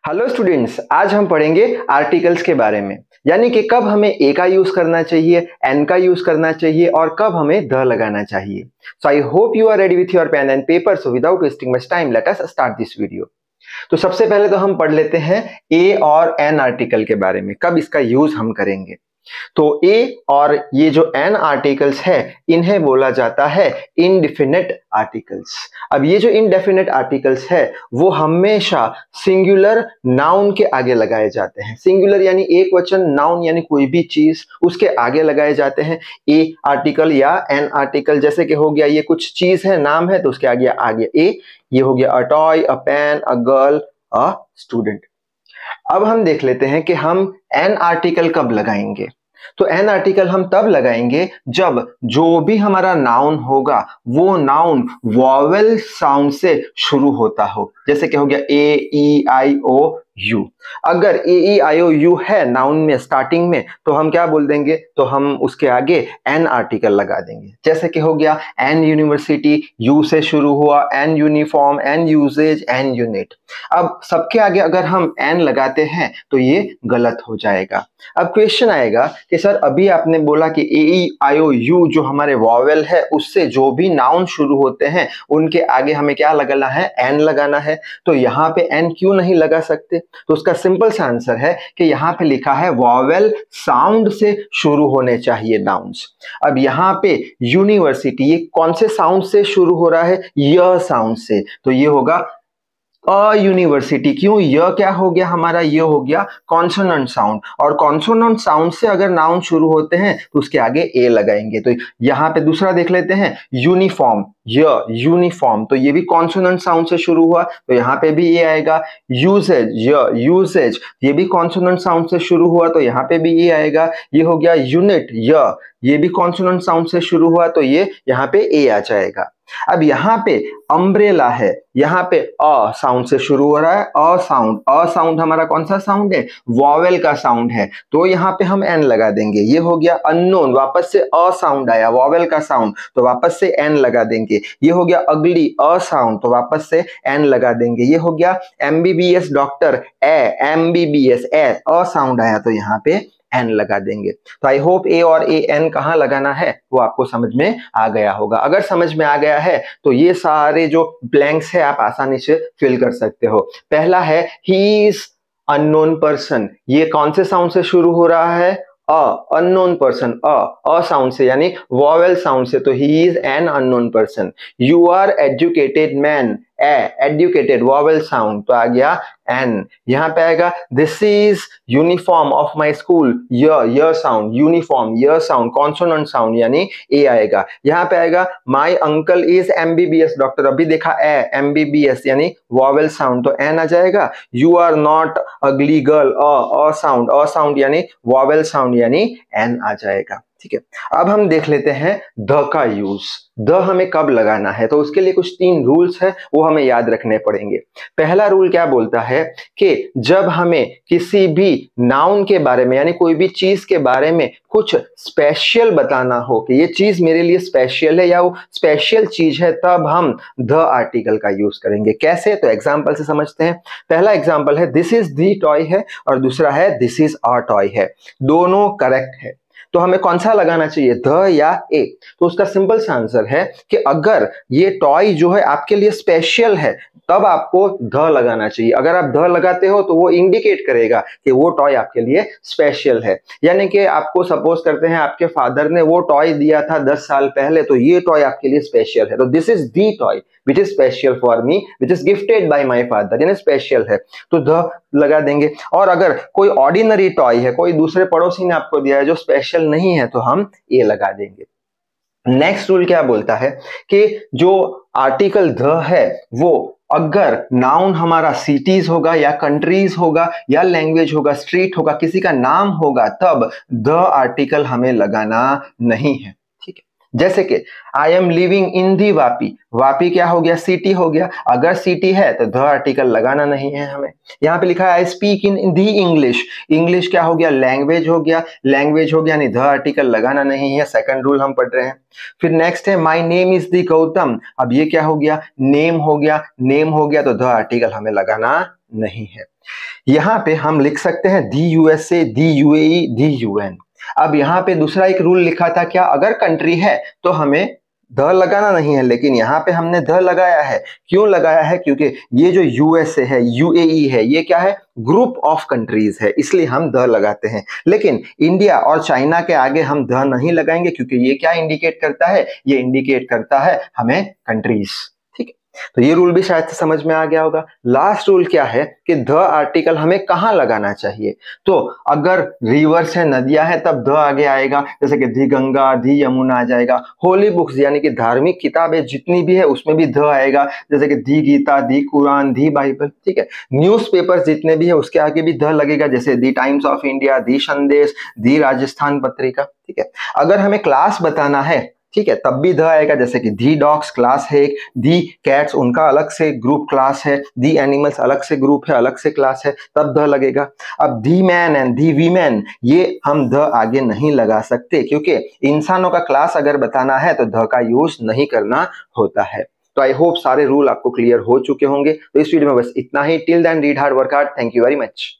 Hello students, आज हम पढ़ेंगे आर्टिकल्स के बारे में। यानी कि कब हमें ए का यूज करना चाहिए, एन का यूज करना चाहिए और कब हमें द लगाना चाहिए। So I hope you are ready with your pen and paper. So without wasting much time let us start this video. तो सबसे पहले तो हम पढ़ लेते हैं ए और एन आर्टिकल के बारे में, कब इसका यूज हम करेंगे। तो ए और ये जो एन आर्टिकल्स है इन्हें बोला जाता है इनडेफिनेट आर्टिकल्स। अब ये जो इनडेफिनेट आर्टिकल्स है वो हमेशा सिंगुलर नाउन के आगे लगाए जाते हैं। सिंगुलर यानी एक वचन, नाउन यानी कोई भी चीज, उसके आगे लगाए जाते हैं ए आर्टिकल या एन आर्टिकल। जैसे कि हो गया ये कुछ चीज है, नाम है, तो उसके आगे ए। ये हो गया a toy, a pen, a girl, a student. अब हम देख लेते हैं कि हम एन आर्टिकल कब लगाएंगे। तो एन आर्टिकल हम तब लगाएंगे जब जो भी हमारा नाउन होगा वो नाउन वॉवेल साउंड से शुरू होता हो। जैसे कि हो गया ए ई आई ओ यू। अगर ए ई आई ओ यू है नाउन में स्टार्टिंग में तो हम क्या बोल देंगे, तो हम उसके आगे एन आर्टिकल लगा देंगे। जैसे कि हो गया एन यूनिवर्सिटी, यू से शुरू हुआ, an uniform, an uses, an unit. अब सबके आगे अगर हम एन लगाते हैं तो ये गलत हो जाएगा। अब क्वेश्चन आएगा कि सर अभी आपने बोला कि ए ई आई ओ यू जो हमारे वॉवेल है उससे जो भी नाउन शुरू होते हैं उनके आगे हमें क्या लगाना है, एन लगाना है। तो यहाँ पे एन क्यों नहीं लगा सकते? तो उसका सिंपल सा आंसर है कि यहाँ पे लिखा है वॉवेल साउंड से शुरू होने चाहिए नाउन्स। अब यहाँ पे यूनिवर्सिटी ये कौन से साउंड से शुरू हो रहा है? य साउंड से। तो ये होगा अ यूनिवर्सिटी। क्यों? य क्या हो गया हमारा? ये हो गया कॉन्सोनेंट साउंड, और कॉन्सोनेंट साउंड से अगर नाउन शुरू होते हैं तो उसके आगे ए लगाएंगे। तो यहाँ पे दूसरा देख लेते हैं यूनिफॉर्म, य यूनिफॉर्म, तो ये भी कॉन्सोनेंट साउंड से शुरू हुआ तो यहाँ पे भी ए आएगा। यूसेज, य यूसेज, ये भी कॉन्सोनेंट साउंड से शुरू हुआ तो यहाँ पे भी ए आएगा। ये हो गया यूनिट, य, ये भी कॉन्सोनेंट साउंड से शुरू हुआ तो ये यहाँ पे ए आ जाएगा। अब यहाँ पे अम्ब्रेला है, यहाँ पे अ साउंड से शुरू हो रहा है, अ साउंड। अ साउंड हमारा कौन सा साउंड है? वॉवेल का साउंड है, तो यहाँ पे हम एन लगा देंगे। ये हो गया अननोन, वापस से अ साउंड आया, वॉवेल का साउंड, तो वापस से एन लगा देंगे। ये हो गया अगली, अ साउंड, तो वापस से एन लगा देंगे। ये हो गया MBBS doctor, A, MBBS, A, a sound आया तो यहाँ पे एन लगा देंगे। तो आई होप ए और ए एन कहाँ लगाना है वो आपको समझ में आ गया होगा। अगर समझ में आ गया है तो ये सारे जो ब्लैंक्स है आप आसानी से फिल कर सकते हो। पहला है ही इज अननोन पर्सन, ये कौन से साउंड से शुरू हो रहा है? अननोन पर्सन, अ साउंड से यानी वॉवेल साउंड से, तो he is an unknown person. You are educated man, educated, vowel sound, तो आ गया एन। यहाँ पे आएगा this is uniform of my school, य साउंड, यूनिफॉर्म, य साउंड, कॉन्सोनेंट साउंड यानी ए आएगा। यहाँ पे आएगा my uncle is MBBS doctor, अभी देखा ए, एमबीबीएस यानी वॉवेल साउंड, तो एन आ जाएगा। You are not ugly girl, अ साउंड, अ साउंड यानी वॉवेल साउंड यानी एन आ जाएगा। ठीक है, अब हम देख लेते हैं द का यूज। द हमें कब लगाना है, तो उसके लिए कुछ 3 रूल्स है वो हमें याद रखने पड़ेंगे। पहला रूल क्या बोलता है कि जब हमें किसी भी नाउन के बारे में यानी कोई भी चीज के बारे में कुछ स्पेशल बताना हो कि ये चीज मेरे लिए स्पेशल है या वो स्पेशल चीज है, तब हम द आर्टिकल का यूज करेंगे। कैसे? तो एग्जाम्पल से समझते हैं। पहला एग्जाम्पल है दिस इज दी टॉय है, और दूसरा है दिस इज अ टॉय है। दोनों करेक्ट है, तो हमें कौन सा लगाना चाहिए, द या ए? तो उसका सिंपल सा आंसर है कि अगर ये टॉय जो है आपके लिए स्पेशल है तब आपको द लगाना चाहिए। अगर आप द लगाते हो तो वो इंडिकेट करेगा कि वो टॉय आपके लिए स्पेशल है। यानी कि आपको सपोज करते हैं आपके फादर ने वो टॉय दिया था 10 साल पहले, तो ये टॉय आपके लिए स्पेशल है। तो this is the toy which is special for me, which is gifted bye my father, यानी स्पेशल है, तो द लगा देंगे। और अगर कोई ऑर्डिनरी टॉय है, कोई दूसरे पड़ोसी ने आपको दिया है जो स्पेशल नहीं है, तो हम ए लगा देंगे। नेक्स्ट रूल क्या बोलता है कि जो आर्टिकल द है वो अगर नाउन हमारा सिटीज होगा या कंट्रीज होगा या लैंग्वेज होगा, स्ट्रीट होगा, किसी का नाम होगा, तब द आर्टिकल हमें लगाना नहीं है। ठीक है, जैसे कि आई एम लिविंग इन दी वापी, वापी क्या हो गया, सिटी हो गया। अगर सिटी है तो द आर्टिकल लगाना नहीं है हमें। यहाँ पे लिखा है I speak in the English, English क्या हो गया, लैंग्वेज हो गया, लैंग्वेज हो गया यानी द आर्टिकल लगाना नहीं है। सेकंड रूल हम पढ़ रहे हैं। फिर नेक्स्ट है my name is the Gautam, अब ये क्या हो गया, नेम हो गया, नेम हो गया, तो द आर्टिकल हमें लगाना नहीं है। यहाँ पे हम लिख सकते हैं दी यूएसए, दी यूएई, दी यूएन। अब यहाँ पे दूसरा एक रूल लिखा था क्या, अगर कंट्री है तो हमें द लगाना नहीं है, लेकिन यहाँ पे हमने द लगाया है। क्यों लगाया है? क्योंकि ये जो यूएसए है, यूएई है, ये क्या है, ग्रुप ऑफ कंट्रीज है, इसलिए हम द लगाते हैं। लेकिन इंडिया और चाइना के आगे हम द नहीं लगाएंगे, क्योंकि ये क्या इंडिकेट करता है, ये इंडिकेट करता है हमें कंट्रीज। ठीक है, तो ये रूल भी शायद से समझ में आ गया होगा। लास्ट रूल क्या है कि द आर्टिकल हमें कहां लगाना चाहिए। तो अगर रिवर्स है, नदियां हैं, तब द आगे आएगा, जैसे कि दी गंगा, दी यमुना आ जाएगा। होली बुक्स यानी कि धार्मिक किताबें जितनी भी है उसमें भी द आएगा, जैसे कि दी गीता, दी कुरान, दी बाइबल। ठीक है, न्यूज़पेपर्स जितने भी है उसके आगे भी द लगेगा, जैसे दी टाइम्स ऑफ इंडिया, दी संदेश, दी राजस्थान पत्रिका। ठीक है, अगर हमें क्लास बताना है, ठीक है, तब भी द आएगा, जैसे कि दी डॉग्स क्लास है, दी कैट्स उनका अलग से ग्रुप क्लास है, दी एनिमल्स अलग से ग्रुप है, अलग से क्लास है, तब द लगेगा। अब the man and the women, ये हम द आगे नहीं लगा सकते, क्योंकि इंसानों का क्लास अगर बताना है तो द का यूज नहीं करना होता है। तो आई होप सारे रूल आपको क्लियर हो चुके होंगे। तो इस वीडियो में बस इतना ही। Till then read hard, work hard. Thank you very much.